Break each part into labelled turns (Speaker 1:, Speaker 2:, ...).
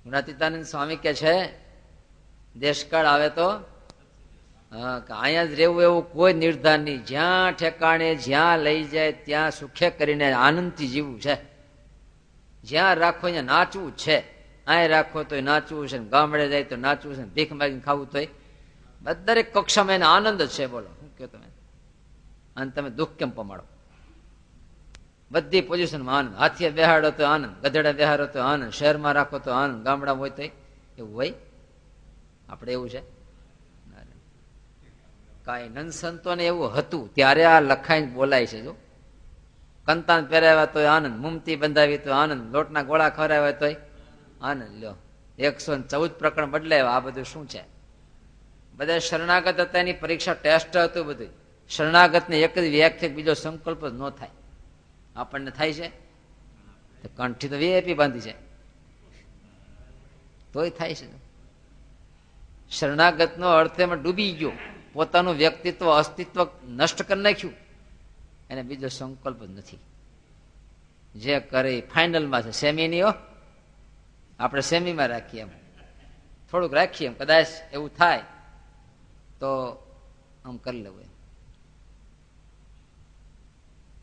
Speaker 1: જ્ઞાતીતાનંદ સ્વામી કે છે દેશકાળ આવે તો અહીંયા જ રહેવું એવું કોઈ નિર્ધાર નહીં. જ્યાં ઠેકાણે જ્યાં લઈ જાય ત્યાં સુખે કરીને આનંદથી જીવવું છે. જ્યાં રાખો અહીંયા નાચવું છે. અહીં રાખો તો નાચવું છે, ગામડે જાય તો નાચવું છે, ભીખ માગીને ખાવું તો દરેક કક્ષામાં એને આનંદ જ છે. બોલો શું કહો તમે? અને તમે દુઃખ કેમ પમાડો? બધી પોઝિશનમાં આનંદ. હાથીએ બેહાડો તો આનંદ, ગધેડા બેહાડો તો આનંદ, શહેરમાં રાખો તો આનંદ, ગામડામાં હોય તો એવું હોય? આપણે એવું છે કાંઈ? નંદ સંતોને એવું હતું ત્યારે આ લખાઈને બોલાય છે. જો કંતાન પહેરાવ્યા તો આનંદ, મુમતી બંધાવી તો આનંદ, લોટના ગોળા ખવડાવ્યા તો આનંદ. લ્યો 114 પ્રકરણ બદલાવ્યા. આ બધું શું છે? બધા શરણાગત હતા, એની પરીક્ષા ટેસ્ટ હતું બધું. શરણાગતને એક જ વ્યાખ્યા, બીજો સંકલ્પ જ ન થાય. આપણને થાય છે? કંઠી તો વીઆઈપી બાંધી છે તોય થાય છે. શરણાગતનો અર્થ એમાં ડૂબી ગયો, પોતાનું વ્યક્તિત્વ અસ્તિત્વ નષ્ટ કરી નાખ્યું, એને બીજો સંકલ્પ જ નથી. જે કરે ફાઇનલમાં છે. સેમી નહીં હો, આપણે સેમીમાં રાખીએ, એમ થોડુંક રાખીએ, એમ કદાચ એવું થાય તો આમ કરી લેવું.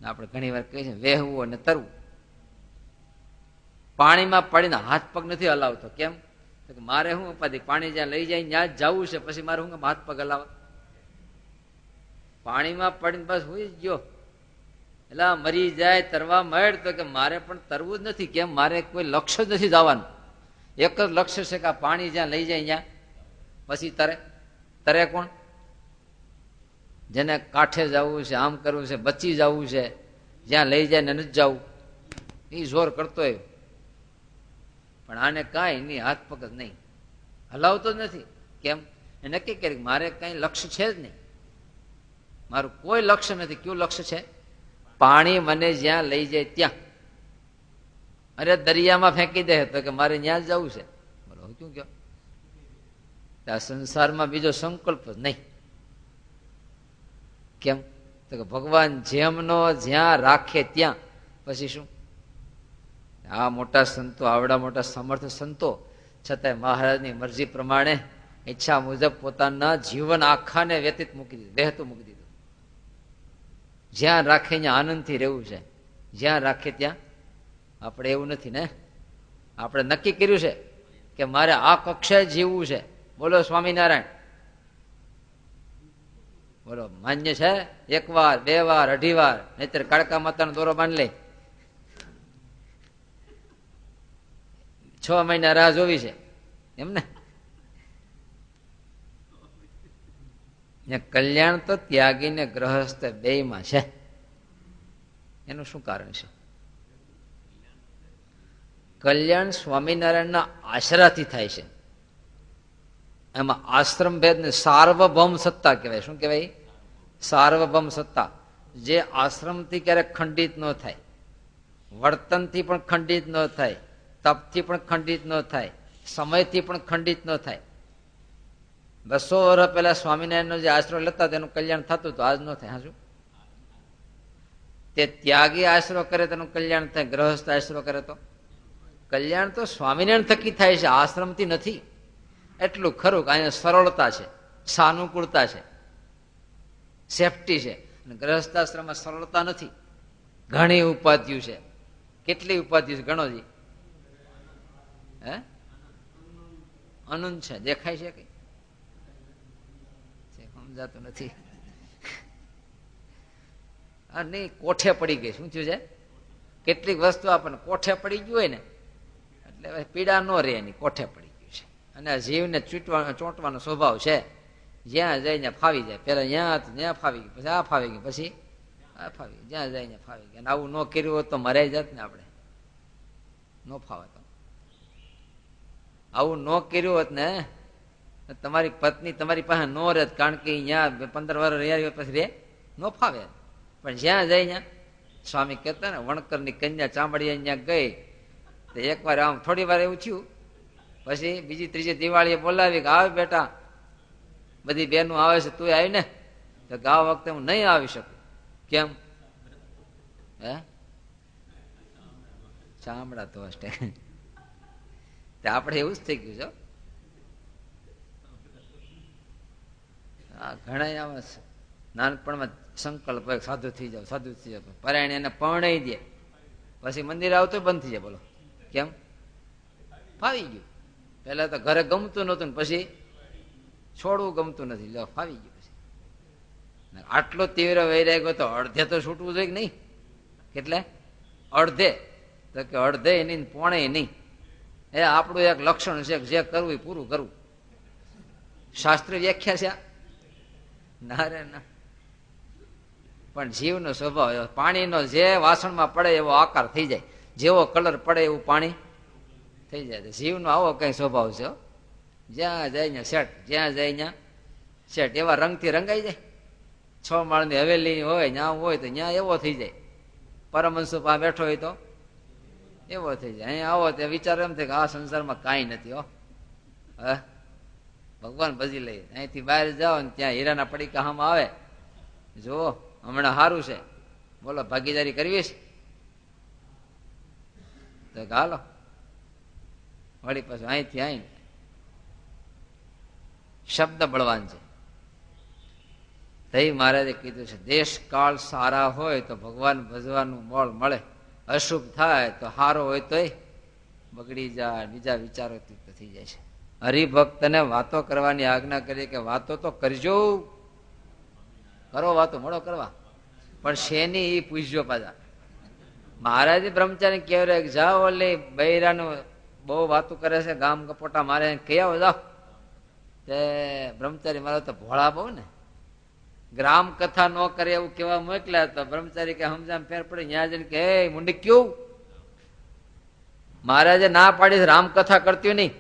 Speaker 1: આપણે ઘણી વાર કહીએ છીએ વહેવું અને તરવું. પાણીમાં પડીને હાથ પગ નથી હલાવતો. કેમ? મારે શું ઉપાધિ? પાણી જ્યાં લઈ જાય ત્યાં જ જવું છે, પછી મારે શું હાથ પગ હલાવવા? પાણીમાં પડીને બસ હુઈ જ ગયો, એટલે મરી જાય, તરવા મળે તો કે મારે પણ તરવું જ નથી. કેમ? મારે કોઈ લક્ષ્ય જ નથી જવાનું. એક જ લક્ષ્ય છે કે આ પાણી જ્યાં લઈ જાય ત્યાં પછી તરે. તરે કોણ? જેને કાંઠે જવું છે, આમ કરવું છે, બચી જવું છે, જ્યાં લઈ જાય ને નથી જવું, એ જોર કરતો હોય. પણ આને કાંઈ નહીં, હાથ પગ જ નહીં, હલાવતો જ નથી. કેમ? એ નક્કી કરી મારે કઈ લક્ષ્ય છે જ નહીં, મારું કોઈ લક્ષ્ય નથી. કયું લક્ષ્ય છે? પાણી મને જ્યાં લઈ જાય ત્યાં. અરે દરિયામાં ફેંકી દે તો કે મારે ત્યાં જ જવું છે. બોલો શું કહો? આ સંસારમાં બીજો સંકલ્પ જ નહીં. કેમ? તો કે ભગવાન જેમનો જ્યાં રાખે ત્યાં. પછી શું? આ મોટા સંતો, આવડા મોટા સમર્થ સંતો, છતાંય મહારાજની મરજી પ્રમાણે ઈચ્છા મુજબ પોતાના જીવન આખાને વ્યતીત મૂકી દીધું, વહેતું મૂકી દીધું. જ્યાં રાખે ત્યાં આનંદથી રહેવું છે. જ્યાં રાખે ત્યાં. આપણે એવું નથી ને. આપણે નક્કી કર્યું છે કે મારે આ કક્ષાએ જીવવું છે. બોલો સ્વામિનારાયણ. બોલો માન્ય છે? 1 વાર 2 વાર 2.5 વાર, નહીતર કાળકા માતાનો દોરો બાંધી લે. 6 મહિના રાહ જોવી છે એમ ને. કલ્યાણ તો ત્યાગી ને ગ્રહસ્થ બેયમાં છે. એનું શું કારણ છે? કલ્યાણ સ્વામિનારાયણના આશરાથી થાય છે. એમાં આશ્રમ ભેદ ને સાર્વભૌમ સત્તા કહેવાય. શું કહેવાય? સાર્વભૌમ સત્તા. જે આશ્રમથી ક્યારેક ખંડિત ન થાય, વર્તનથી પણ ખંડિત ન થાય, તપથી પણ ખંડિત ન થાય, સમયથી પણ ખંડિત ન થાય. 200 વર્ષ પહેલા સ્વામિનારાયણનો જે આશરો લેતા તેનું કલ્યાણ થતું હતું, આજ ન થાય. હા શું? તે ત્યાગી આશરો કરે તેનું કલ્યાણ થાય, ગ્રહસ્થ આશરો કરે તો કલ્યાણ તો સ્વામિનારાયણ થકી થાય છે, આશ્રમથી નથી. એટલું ખરું કે અહીંયા સરળતા છે, સાનુકૂળતા છે, સેફટી છે. અને ગ્રહસ્થાશ્રમમાં સરળતા નથી, ઘણી ઉપાધિઓ છે. કેટલી ઉપાધિઓ છે? ગણો જી. હે? અનંત છે. દેખાય છે કઈ? સમજાતું નથી. નહીં, કોઠે પડી ગઈ. શું થયું છે? કેટલીક વસ્તુ આપણને કોઠે પડી ગયું હોય ને એટલે પીડા ન રહે, એની કોઠે પડી ગયું છે. અને આ જીવને ચોંટવાનો સ્વભાવ છે. જ્યાં જઈને ફાવી જાય. પેલા ત્યાં ફાવી ગયું, પછી આ ફાવી ગયું, પછી આ ફાવી ગયું, જ્યાં જઈને ફાવી ગયા. આવું ન કર્યું હોત તો મરાઈ જાત ને. આપણે ન ફાવે તો. આવું ન કર્યું હોત ને, તમારી પત્ની તમારી પાસે ન રહે, કારણ કે અહીંયા 15 વર્ષ રહ્યા પછી રે ન ફાવે. પણ જ્યાં જાય ત્યાં સ્વામી કહેતા ને, વણકરની કન્યા ચામડીયા ત્યાં ગઈ તો એકવાર આમ થોડી વાર એવું થયું, પછી બીજી ત્રીજી દિવાળીએ બોલાવી કે આવ બેટા, બધી બહેનો આવે છે, તું આવી ને. તો આ વખતે હું નહીં આવી શકું. કેમ? હે? ચામડા તો આપણે એવું જ થઈ ગયું છે. ઘણા આમાં નાનપણમાં સંકલ્પ સાધુ થઈ જાવ, સાધુ થઈ જાવ, પરાયણ એને પરણાઈ દે, પછી મંદિર આવતો બંધ થઈ જાય. બોલો કેમ? ફાવી ગયું. પેલા તો ઘરે ગમતું નતું, પછી છોડવું ગમતું નથી, લો ફાવી ગયું. પછી આટલો તીવ્ર વૈરાગ્ય તો અડધે તો છૂટવું જોઈએ કે નહીં? કેટલે? અડધે. તો કે અડધે નહીં, પોણે નહીં. એ આપણું એક લક્ષણ છે કે જે કરવું એ પૂરું કરવું. શાસ્ત્રીય વ્યાખ્યા છે ના રે ના. પણ જીવનો સ્વભાવ, પાણીનો જે વાસણમાં પડે એવો આકાર થઈ જાય, જેવો કલર પડે એવું પાણી થઈ જાય. જીવનો આવો કઈ સ્વભાવ છે. જ્યાં જાય ત્યાં સેટ, જ્યાં જાય ત્યાં સેટ. એવા રંગથી રંગાઈ જાય. 6 માળની હવેલી હોય ત્યાં હોય તો ત્યાં એવો થઈ જાય. પરમહંસો પાસે બેઠો હોય તો એવો થઈ જાય. અહીંયા આવો તે વિચાર એમ થાય કે આ સંસારમાં કાંઈ નથી. હો હા, ભગવાન ભજી લઈએ. અહીંથી બહાર જાઓ ને ત્યાં હીરાના પડીકા હામાં આવે, જુઓ હમણાં સારું છે, બોલો ભાગીદારી કરવી છે તો હાલો. વળી પાછું અહીંથી અહીં શબ્દ બળવાન છે. તઈ મહારાજે કીધું છે દેશ કાળ સારા હોય તો ભગવાન ભજવાનું બળ મળે, અશુભ થાય તો સારો હોય તોય બગડી જાય, બીજા વિચારો થઈ જાય છે. હરિભક્તને વાતો કરવાની આજ્ઞા કરી કે વાતો તો કરજો, કરો વાતો, મળો કરવા, પણ શેની એ પૂછજો પાછા. મહારાજે બ્રહ્મચારી કહેવાય જાઓ, ઓલી બૈરાનું બહુ વાતો કરે છે, ગામ કપોટા મારે કહી આવો જાઓ. તે બ્રહ્મચારી મારો તો ભોળા બહુ ને, ગ્રામ કથા ન કરે એવું કેવા મોકલ્યા તો બ્રહ્મચારી કે સમજામ ફેર પડે. ત્યાં જઈને કે હે મુંડી કેવું, મહારાજે ના પાડી રામકથા કરતી નહીં.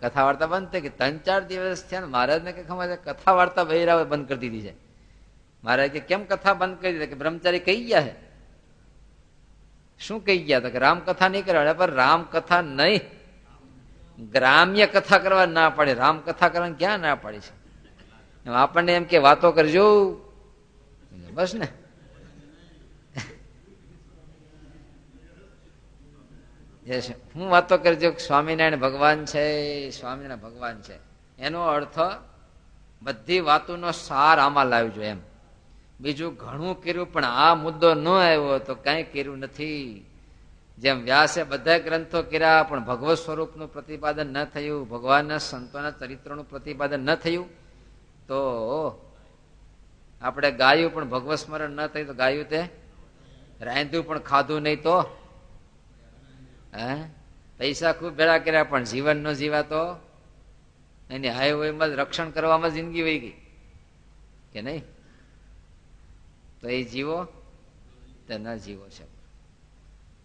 Speaker 1: કથા વાર્તા બંધ થઈ ગઈ. 3-4 દિવસ થયા ને મહારાજને કે ખબર કથા વાર્તા બૈરાવે બંધ કરી દીધી છે. મહારાજ કે કેમ કથા બંધ કરી દીધી? કે બ્રહ્મચારી કહી ગયા છે. શું કહી ગયા? તો કે રામકથા નહીં કરવા. પણ રામકથા નહીં, ગ્રામ્ય કથા કરવા ના પાડે, રામકથા કરવાની ક્યાં ના પાડી છે? આપણને એમ કે વાતો કરજો બસ ને. હું વાતો કરજો સ્વામિનારાયણ ભગવાન છે, સ્વામિનારાયણ ભગવાન છે, એનો અર્થ બધી વાતોનો સાર આમાં લાવજો એમ. બીજું ઘણું કર્યું પણ આ મુદ્દો ન આવ્યો તો કઈ કર્યું નથી. જેમ વ્યાસે બધા ગ્રંથો કર્યા પણ ભગવત સ્વરૂપનું પ્રતિપાદન ન થયું, ભગવાનના સંતોના ચરિત્રનું પ્રતિપાદન ન થયું, તો આપણે ગાયું પણ ભગવત સ્મરણ ન થયું તો ગાયું તે રાંધ્યું પણ ખાધું નહીં તો પૈસા ખૂબ ભેળા કર્યા પણ જીવન ન જીવાતો, એની હાઈવેમાં જ રક્ષણ કરવામાં જિંદગી વહી ગઈ કે નહીં? તો એ જીવો તે ન જીવો છે.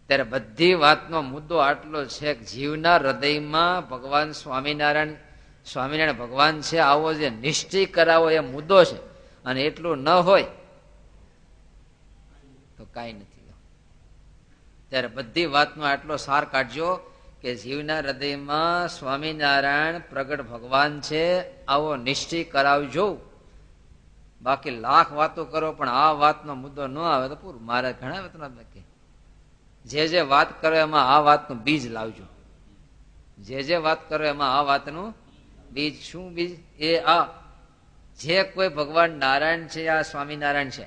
Speaker 1: ત્યારે બધી વાતનો મુદ્દો આટલો છે કે જીવના હૃદયમાં ભગવાન સ્વામિનારાયણ ભગવાન છે આવો જે નિશ્ચય કરાવો એ મુદ્દો છે. અને એટલું ન હોય તો કાંઈ નથી. ત્યારે બધી વાતનો આટલો સાર કાઢજો કે જીવના હૃદયમાં સ્વામિનારાયણ પ્રગટ ભગવાન છે આવો નિશ્ચય કરાવજો. બાકી લાખ વાતો કરો પણ આ વાતનો મુદ્દો ન આવે તો પૂરું. મારે ઘણા વતના કે જે વાત કરો એમાં આ વાતનું બીજ લાવજો. જે વાત કરો એમાં આ વાતનું બીજ. શું બીજ? એ આ જે કોઈ ભગવાન નારાયણ છે, આ સ્વામિનારાયણ છે,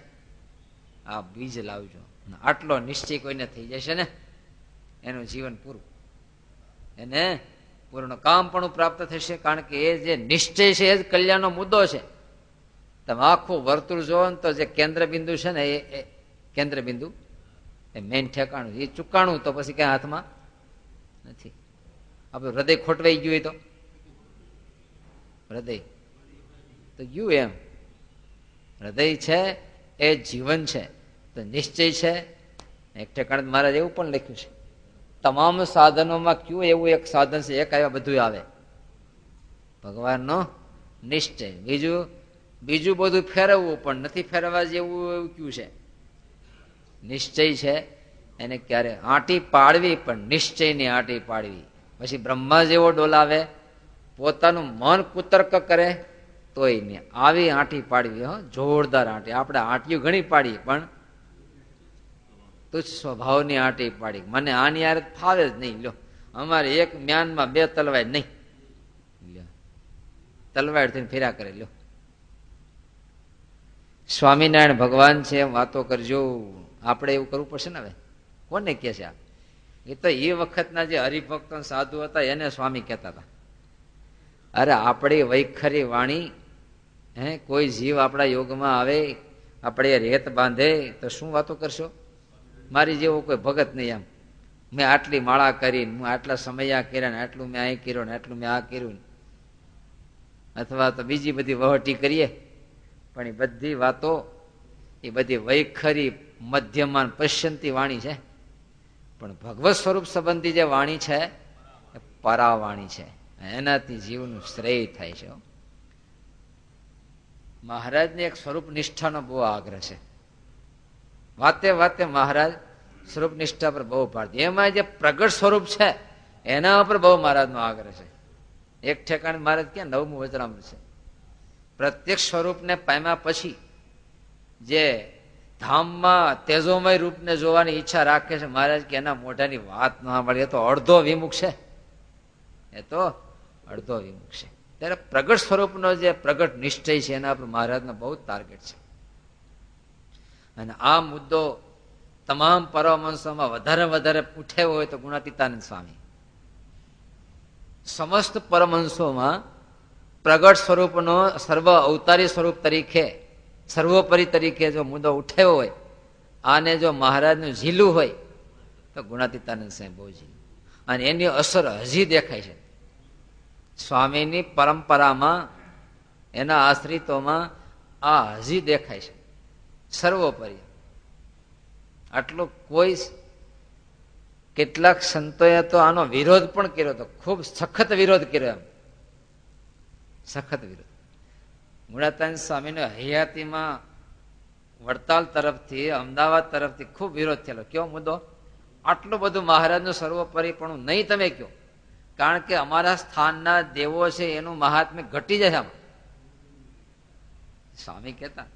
Speaker 1: આ બીજ લાવજો. આટલો નિશ્ચય કોઈને થઈ જશે ને એનું જીવન પૂરું, એને પૂર્ણ કામ પણ પ્રાપ્ત થશે. કારણ કે એ જે નિશ્ચય છે એ જ કલ્યાણનો મુદ્દો છે. તમે આખું વર્તુળ જોવો ને તો જે કેન્દ્ર બિંદુ છે ને એ કેન્દ્ર બિંદુ એ મેન ઠેકાણું, એ ચૂકાણું તો પછી ક્યાં હાથમાં નથી. આપણું હૃદય ખોટવાઈ ગયું હોય તો હૃદય તો ગયું એમ. હૃદય છે એ જીવન છે તો નિશ્ચય છે. એક ઠેકાણે મહારાજ એવું પણ લખ્યું છે તમામ સાધનોમાં કયું એવું એક સાધન છે એક આવ્યા બધું આવે, ભગવાનનો નિશ્ચય. બીજું બધું ફેરવવું પણ નથી ફેરવવા જેવું એવું કયું છે? નિશ્ચય છે એને ક્યારે આંટી પાડવી પણ નિશ્ચયની આંટી પાડવી. પછી બ્રહ્મા જેવો ડોલાવે, પોતાનું મન કુતર્ક કરે તોય નહીં, આવી આંટી પાડવી. હો, જોરદાર આંટી. આપણે આંટીઓ ઘણી પાડી પણ તુચ્છ સ્વભાવની આંટી પાડી. મને આની યાર ફાવે જ નહીં. લો અમારે એક મ્યાનમાં 2 તલવાર નહીં, તલવાર થઈને ફેરા કરે લો. સ્વામિનારાયણ ભગવાન છે એમ વાતો કરજો, આપણે એવું કરવું પડશે ને. હવે કોને કે છે આ? એ તો એ વખતના જે હરિભક્તો સાધુ હતા એને સ્વામી કહેતા હતા. અરે આપણી વૈખરી વાણી, કોઈ જીવ આપણા યોગમાં આવે, આપણે રેત બાંધે તો શું વાતો કરશો? મારી જેવો કોઈ ભગત નહીં. એમ મેં આટલી માળા કરી, હું આટલા સમયા કર્યા ને, આટલું મેં અહીં કર્યું ને, આટલું મેં આ કર્યું, અથવા તો બીજી બધી વહટી કરીએ. પણ એ બધી વાતો, એ બધી વૈખરી મધ્યમાન પશ્યંતી વાણી છે. પણ ભગવત સ્વરૂપ સંબંધી જે વાણી છે એ પરાવાણી છે. એનાથી જીવનું શ્રેય થાય છે. મહારાજને એક સ્વરૂપ નિષ્ઠાનો બહુ આગ્રહ છે. વાતે વાતે મહારાજ સ્વરૂપ નિષ્ઠા પર બહુ ભાર દે. એમાં જે પ્રગટ સ્વરૂપ છે એના ઉપર બહુ મહારાજનો આગ્રહ છે. એક ઠેકાણે મહારાજ ક્યાં 9મું વચનામૃત છે. પ્રત્યક્ષ સ્વરૂપને પામ્યા પછી જે ધામમાં તેજોમય રૂપને જોવાની ઈચ્છા રાખે છે, મહારાજ કે એના મોઢાની વાત ના મળે. એ તો અડધો વિમુખ છે, એ તો અડધો વિમુખ છે. ત્યારે પ્રગટ સ્વરૂપનો જે પ્રગટ નિશ્ચય છે એના પર મહારાજનો બહુ ટાર્ગેટ છે. અને આ મુદ્દો તમામ પરમહંસોમાં વધારે ઉઠાવ્યો હોય તો ગુણાતીતાનંદ સ્વામી. સમસ્ત પરમહંસોમાં પ્રગટ સ્વરૂપનો સર્વ અવતારી સ્વરૂપ તરીકે, સર્વોપરી તરીકે જો મુદ્દો ઉઠાવ્યો હોય, આને જો મહારાજનું ઝીલું હોય તો ગુણાતીતાનંદ સાહેબ બહુ ઝીલું. અને એની અસર હજી દેખાય છે. સ્વામીની પરંપરામાં, એના આશ્રિતોમાં આ હજી દેખાય છે સર્વોપરી. આટલો કોઈ, કેટલાક સંતોએ તો આનો વિરોધ પણ કર્યો હતો, ખૂબ સખત વિરોધ કર્યો. એમ સખત વિરોધ. ગુણાતીતાનંદ સ્વામીને હયાતીમાં વડતાલ તરફથી, અમદાવાદ તરફથી ખૂબ વિરોધ થયેલો. કયો મુદ્દો? આટલું બધું મહારાજનું સર્વોપરીપણું નહીં તમે કયો, કારણ કે અમારા સ્થાનના દેવો છે એનું મહાત્મ્ય ઘટી જાય આમાં. સ્વામી કહેતા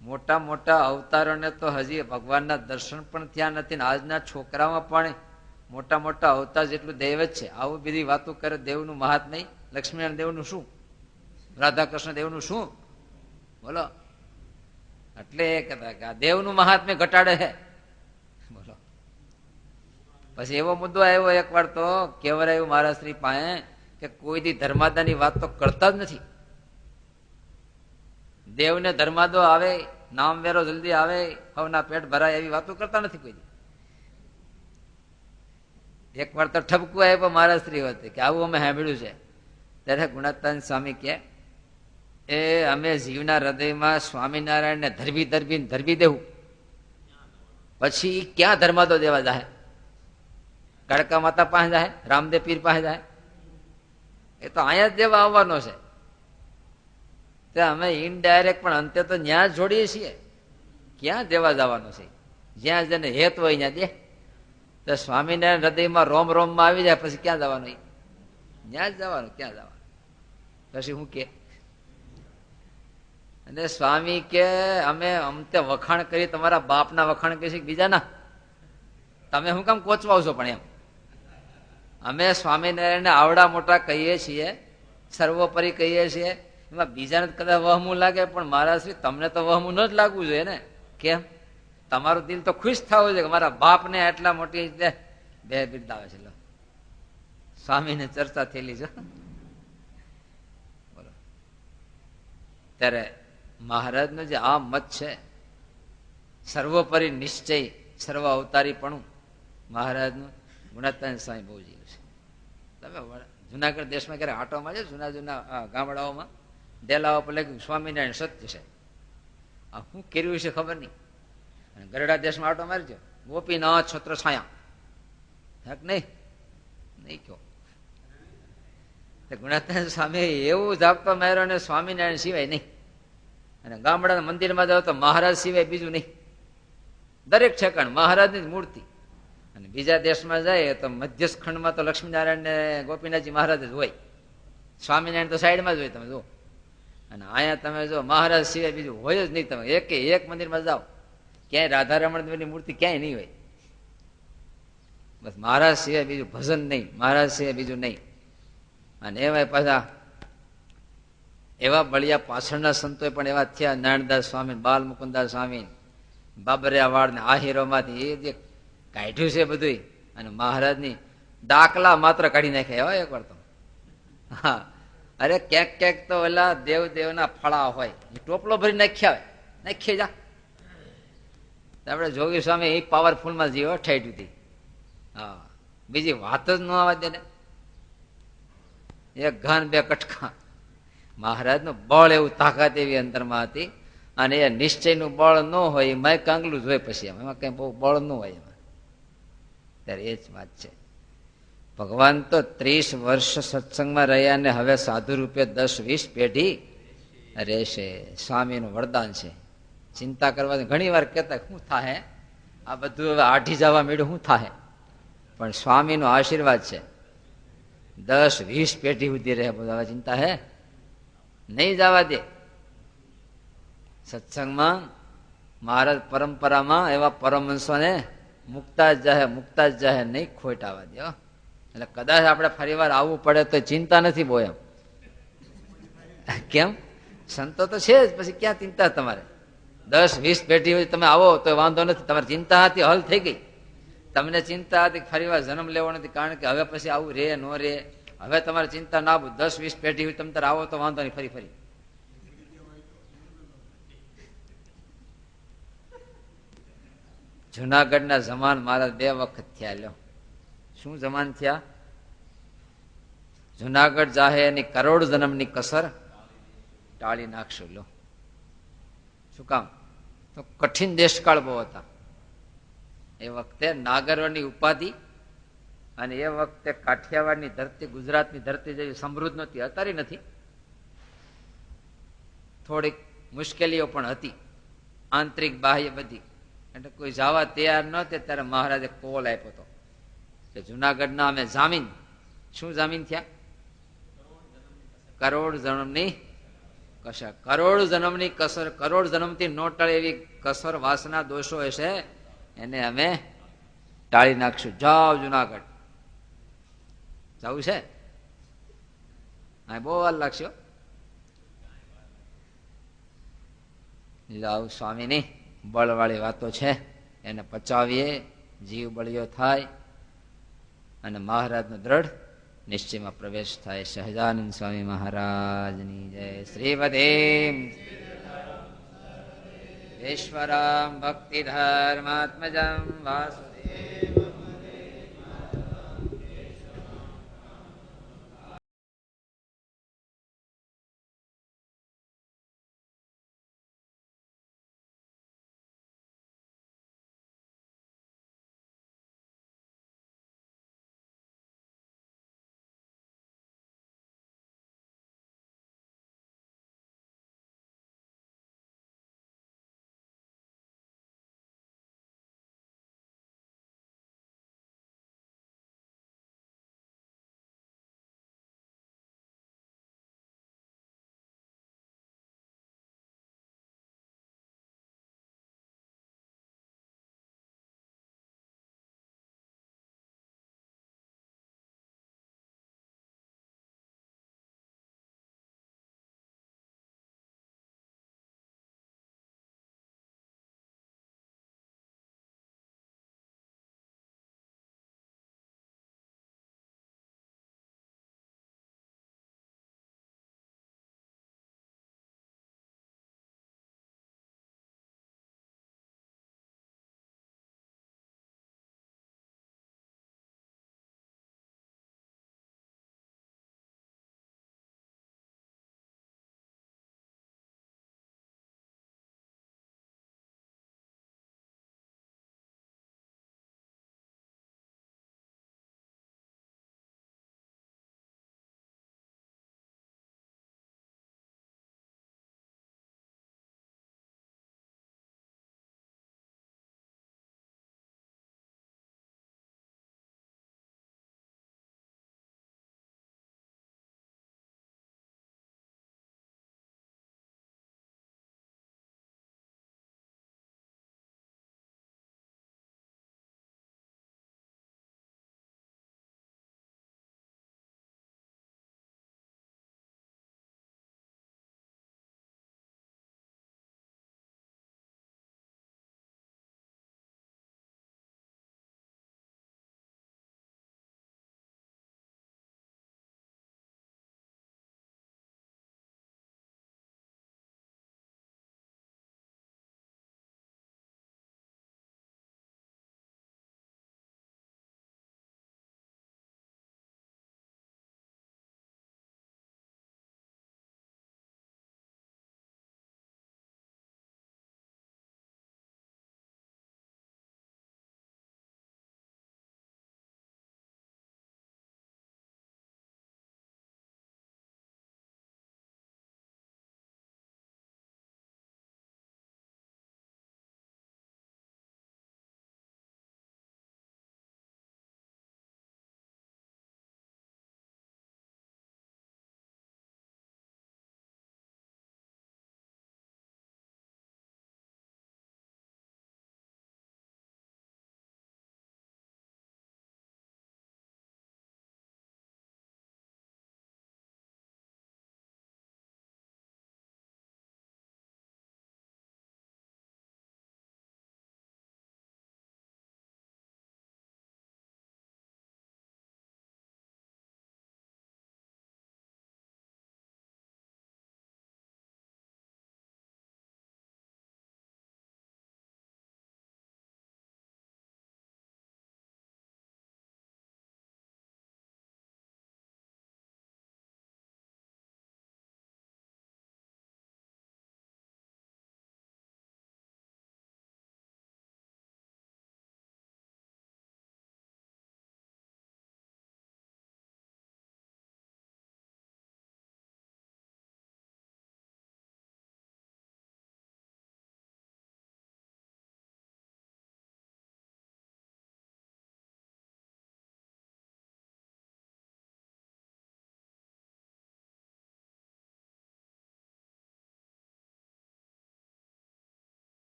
Speaker 1: મોટા મોટા અવતારોને તો હજી ભગવાનના દર્શન પણ થયા નથી. આજના છોકરામાં પણ મોટા મોટા અવતાર જેટલું દેવ જ છે. આવું બધી વાતો કરે. દેવનું મહાત્મ્ય, લક્ષ્મીનારાયણ દેવનું શું, રાધા કૃષ્ણ દેવનું શું, બોલો. એટલે એ કહેતા કે આ દેવનું મહાત્મ્ય ઘટાડે છે, બોલો. પછી એવો મુદ્દો આવ્યો એક વાર તો કેવરાયું મહારાજ શ્રી પાસે કે કોઈ દી ધર્માદાની વાત તો કરતા જ નથી. દેવને ધર્માદો આવે, નામ વેરો જલ્દી આવે, હવના પેટ ભરાય, એવી વાતો કરતા નથી કોઈ. એક વાર તો ઠપકું આવ્યો મહારાજ શ્રી વખતે કે આવું અમે સાંભળ્યું છે. ત્યારે ગુણાતીતાનંદ સ્વામી કે એ અમે જીવના હૃદયમાં સ્વામિનારાયણને ધરબી દેવું, પછી ક્યાં ધર્માદો દેવા જાય? કાળકા માતા પાસે જાય, રામદેવ પીર પાસે જાય? એ તો અહીંયા જ દેવા આવવાનો છે. અમે ઇનડાયરેક્ટ પણ અંતે તો ન્યા જ જોડીએ છીએ. ક્યાં દેવા જવાનો છે? જ્યાં જેને હેત હોય ત્યાં દે. તો સ્વામિનારાયણ હૃદયમાં રોમ રોમમાં આવી જાય પછી ક્યાં જવાનું? ત્યાં જ જવાનું. ક્યાં જવાનું? પછી હું કે અને સ્વામી કે અમે અમતે વખાણ કરી, તમારા બાપના વખાણ કરી છે બીજાના? તમે શું કામ કોચવાવ છો? પણ એમ અમે સ્વામિનારાયણને આવડા મોટા કહીએ છીએ, સર્વોપરી કહીએ છીએ, એમાં બીજાને કદાચ વહમું લાગે, પણ મહારાજ શ્રી તમને તો વહમું ન જ લાગવું જોઈએ ને. કેમ? તમારું દિલ તો ખુશ થવું જોઈએ કે મારા બાપને આટલા મોટી બે બિરદાવે છે. સ્વામીને ચર્ચા થયેલી છે, બોલો. ત્યારે મહારાજનો જે આ મત છે, સર્વોપરી નિશ્ચય, સર્વ અવતારીપણું મહારાજનું, ગુણાતીતાનંદ સ્વામી બહુ જીવ્યું છે. તમે જુનાગઢ દેશમાં ક્યારે આટોમાં છે, જૂના ગામડાઓમાં ડેલાઓ પર લખ્યું સ્વામિનારાયણ સત્ય છે. આ શું કર્યું છે ખબર નહીં. અને ગરડા દેશમાં આટો મારજો, ગોપીનાથ છત્ર છાયા, નહીં નહીં કયો. ગુણાતીતાનંદ સ્વામી એવું જાપતો માર્યો ને સ્વામિનારાયણ સિવાય નહીં. અને ગામડાના મંદિરમાં જાવ તો મહારાજ સિવાય બીજું નહીં. દરેક ઠેકાણ મહારાજની જ મૂર્તિ. અને બીજા દેશમાં જાય તો મધ્યસ્થ ખંડમાં તો લક્ષ્મીનારાયણ ને ગોપીનાથજી મહારાજ જ હોય. સ્વામિનારાયણ તો સાઈડમાં જ હોય. તમે જુઓ. અને અહીંયા તમે જો મહારાજ સિવાય બીજું હોય જ નહીં. તમે એક મંદિરમાં જાઓ, ક્યાંય રાધા રમણની મૂર્તિ ક્યાંય નહીં હોય. બસ મહારાજ સિવાય બીજું ભજન નહીં, મહારાજ સિવાય બીજું નહીં. અને એવા પાછા એવા બળિયા પાછળના સંતો પણ એવા થયા, નારાયણદાસ સ્વામી, બાલ મુકુદાસ સ્વામી, બાબરિયા વાડ ને આહિરોમાંથી એ જે કાઢ્યું છે બધું. અને મહારાજની દાખલા માત્ર કાઢી નાખ્યા એવા એક વાર તો. હા, અરે ક્યાંક ક્યાંક તો ઓલા દેવ દેવના ફળા હોય, ટોપલો ભરી નાખ્યા હોય, નાખીએ જા. આપડે જોગી સ્વામી એ પાવરફુલમાં જીવો ઠેઠ હતી. હા, બીજી વાત જ ન આવવા દે ને. એક ઘન બે કટકા. મહારાજ નું બળ એવું, તાકાત એવી અંતરમાં હતી. અને એ નિશ્ચયનું બળ ન હોય, એમાં કાંગલું જ હોય. પછી એમાં કઈ બહુ બળ ન હોય એમાં. ત્યારે એ જ વાત છે. ભગવાન તો 30 વર્ષ સત્સંગમાં રહ્યા ને હવે સાધુ રૂપે 10-20 પેઢી રહેશે. સ્વામીનું વરદાન છે. ચિંતા કરવાની ઘણી વાર કહેતા શું થાય આ બધું હવે આઢી જવા મળ્યું, શું થાય? પણ સ્વામીનો આશીર્વાદ છે. 10-20 પેઢી સુધી રહે. હવે ચિંતા હે નહીં જવા દે. સત્સંગમાં મહારાજ પરંપરામાં એવા પરમહંસોને મુક્તા જ જાહે, નહીં ખોટ આવવા દે. એટલે કદાચ આપણે ફરી વાર આવવું પડે તો ચિંતા નથી બહુ એમ. કેમ? સંતો તો છે જ, પછી ક્યાં ચિંતા તમારે? 10-20 પેઢી તમે આવો તો વાંધો નથી. તમારી ચિંતા હતી હલ થઈ ગઈ. તમને ચિંતા હતી ફરી વાર જન્મ લેવો નથી, કારણ કે હવે પછી આવું રે ન રે. હવે તમારે ચિંતા ના, 10-20 પેઢી તમે તારે આવો તો વાંધો નહીં. ફરી જુનાગઢના જમાન મારા 2 વખત થયા. લ્યો શું જમાન થયા? જુનાગઢ જાહે એની કરોડ જન્મની કસર ટાળી નાખશું. લો શું કામ? તો કઠિન દેશકાળ બહુ હતા એ વખતે. નાગરોની ઉપાધિ, અને એ વખતે કાઠિયાવાડની ધરતી, ગુજરાતની ધરતી જેવી સમૃદ્ધ નહોતી, અત્યારે નથી. થોડીક મુશ્કેલીઓ પણ હતી, આંતરિક બાહ્ય બધી. એટલે કોઈ જવા તૈયાર નહોતે. ત્યારે મહારાજે કોલ આપ્યો હતો કે જુનાગઢના અમે જામીન. શું જામીન થયા? કરોડ જન્મની કસર. કરોડ જન્મની કસર, કરોડ જન્મથી ન ટળે એવી કસર, વાસના, દોષો હશે, એને અમે ટાળી નાખશું. જાઓ જુનાગઢ. જવું છે? હા, બહુ વાર લાગશે. લાવ સ્વામીની બળવાળી વાતો છે, એને પચાવીએ, જીવ બળિયો થાય અને મહારાજનો દ્રઢ નિશ્ચયમાં પ્રવેશ થાય. સહજાનંદ સ્વામી મહારાજની જય. શ્રીપદેમ ઈશ્વરમ ભક્તિ ધર્માત્મજમ વાસુદેવ